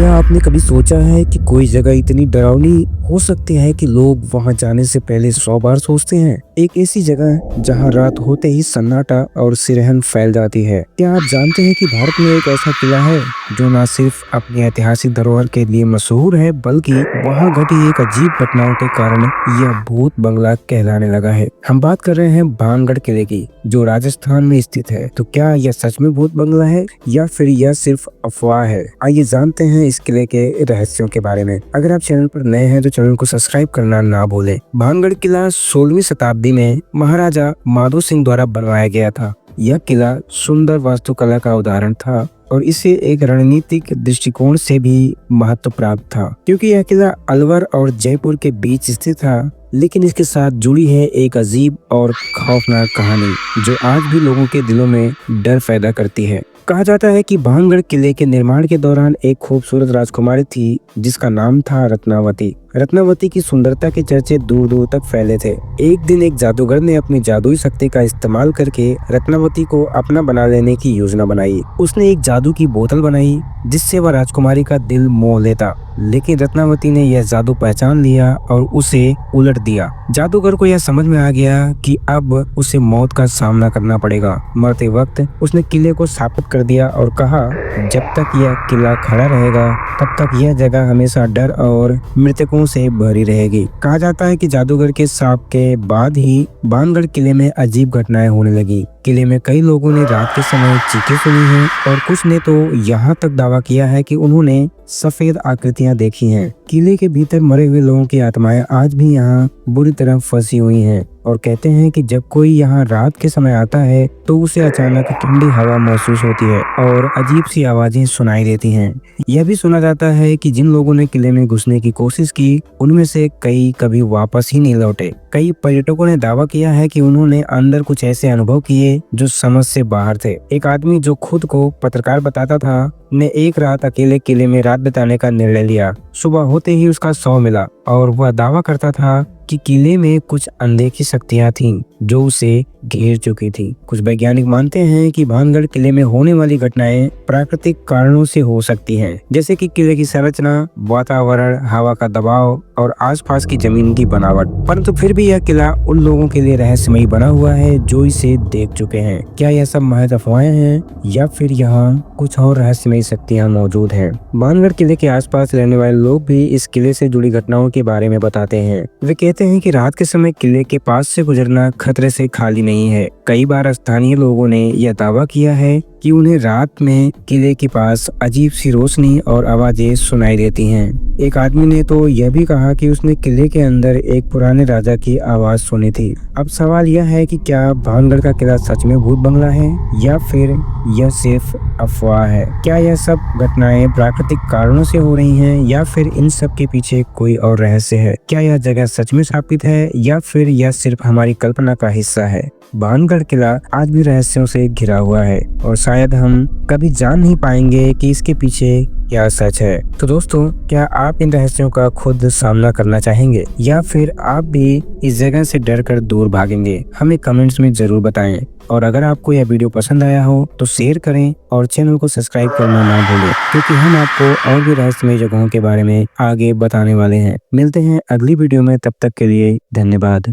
क्या आपने कभी सोचा है कि कोई जगह इतनी डरावनी हो सकती है कि लोग वहां जाने से पहले 100 बार सोचते हैं? एक ऐसी जगह जहां रात होते ही सन्नाटा और सिरहन फैल जाती है। क्या आप जानते हैं कि भारत में एक ऐसा किला है जो न सिर्फ अपनी ऐतिहासिक धरोहर के लिए मशहूर है, बल्कि वहां घटी एक अजीब घटनाओं के कारण यह भूत बंगला कहलाने लगा है। हम बात कर रहे हैं भानगढ़ किले की, जो राजस्थान में स्थित है। तो क्या यह सच में भूत बंगला है या फिर यह सिर्फ अफवाह है? आइए जानते हैं इस किले के रहस्यों के बारे में। अगर आप चैनल पर नए हैं तो चैनल को सब्सक्राइब करना ना भूलें। भानगढ़ किला 16वीं शताब्दी में महाराजा माधो सिंह द्वारा बनवाया गया था। यह किला सुंदर वास्तुकला का उदाहरण था और इसे एक रणनीतिक दृष्टिकोण से भी महत्व प्राप्त था, क्योंकि यह किला अलवर और जयपुर के बीच स्थित था। लेकिन इसके साथ जुड़ी है एक अजीब और खौफनाक कहानी जो आज भी लोगों के दिलों में डर पैदा करती है। कहा जाता है कि भानगढ़ किले के निर्माण के दौरान एक खूबसूरत राजकुमारी थी जिसका नाम था रत्नावती। रत्नावती की सुंदरता के चर्चे दूर दूर तक फैले थे। एक दिन एक जादूगर ने अपनी जादुई शक्ति का इस्तेमाल करके रत्नावती को अपना बना लेने की योजना बनाई। उसने एक जादू की बोतल बनाई जिससे वह राजकुमारी का दिल मोह लेता, लेकिन रत्नावती ने यह जादू पहचान लिया और उसे उलट दिया। जादूगर को यह समझ में आ गया कि अब उसे मौत का सामना करना पड़ेगा। मरते वक्त उसने किले को स्थापित कर दिया और कहा, जब तक यह किला खड़ा रहेगा तब तक यह जगह हमेशा डर और मृतकों से भरी रहेगी। कहा जाता है कि जादूगर के शाप के बाद ही भानगढ़ किले में अजीब घटनाएं होने लगी। किले में कई लोगों ने रात के समय चीखें सुनी हैं और कुछ ने तो यहाँ तक दावा किया है कि उन्होंने सफेद आकृतियां देखी हैं। किले के भीतर मरे हुए लोगों की आत्माएं आज भी यहाँ बुरी तरह फंसी हुई हैं और कहते हैं कि जब कोई यहाँ रात के समय आता है तो उसे अचानक ठंडी हवा महसूस होती है और अजीब सी आवाजें सुनाई देती हैं। यह भी सुना जाता है कि जिन लोगों ने किले में घुसने की कोशिश की उनमें से कई कभी वापस ही नहीं लौटे। कई पर्यटकों ने दावा किया है कि उन्होंने अंदर कुछ ऐसे अनुभव किए जो समझ से बाहर थे। एक आदमी जो खुद को पत्रकार बताता था ने एक रात अकेले किले में रात बिताने का निर्णय लिया। सुबह होते ही उसका शव मिला और वह दावा करता था कि किले में कुछ अनदेखी शक्तियां थीं जो उसे घेर चुकी थी। कुछ वैज्ञानिक मानते हैं कि भानगढ़ किले में होने वाली घटनाएं प्राकृतिक कारणों से हो सकती हैं, जैसे कि किले की संरचना, वातावरण, हवा का दबाव और आसपास की जमीन की बनावट। परंतु फिर भी यह किला उन लोगों के लिए रहस्यमयी बना हुआ है जो इसे देख चुके हैं। क्या यह सब महज अफवाहें हैं या फिर यहाँ कुछ और रहस्यमयी शक्तियाँ मौजूद हैं? भानगढ़ किले के आसपास रहने वाले लोग भी इस किले से जुड़ी घटनाओं के बारे में बताते हैं। वे कहते हैं कि रात के समय किले के पास से गुजरना खतरे से खाली नहीं है। कई बार स्थानीय लोगों ने यह दावा किया है कि उन्हें रात में किले के पास अजीब सी रोशनी और आवाजें सुनाई देती हैं। एक आदमी ने तो यह भी कहा कि उसने किले के अंदर एक पुराने राजा की आवाज सुनी थी। अब सवाल यह है कि क्या भानगढ़ का किला सच में भूत बंगला है या फिर यह सिर्फ अफवाह है? क्या यह सब घटनाएं प्राकृतिक कारणों से हो रही हैं या फिर इन सब के पीछे कोई और रहस्य है? क्या यह जगह सच में स्थापित है या फिर यह सिर्फ हमारी कल्पना का हिस्सा है? भानगढ़ किला आज भी रहस्यों से घिरा हुआ है और शायद हम कभी जान नहीं पाएंगे कि इसके पीछे क्या सच है। तो दोस्तों, क्या आप इन रहस्यों का खुद सामना करना चाहेंगे या फिर आप भी इस जगह से डरकर दूर भागेंगे? हमें कमेंट्स में जरूर बताएं। और अगर आपको यह वीडियो पसंद आया हो तो शेयर करें और चैनल को सब्सक्राइब करना ना भूलें, क्योंकि हम आपको और भी रहस्यमय जगहों के बारे में आगे बताने वाले हैं। मिलते हैं अगली वीडियो में, तब तक के लिए धन्यवाद।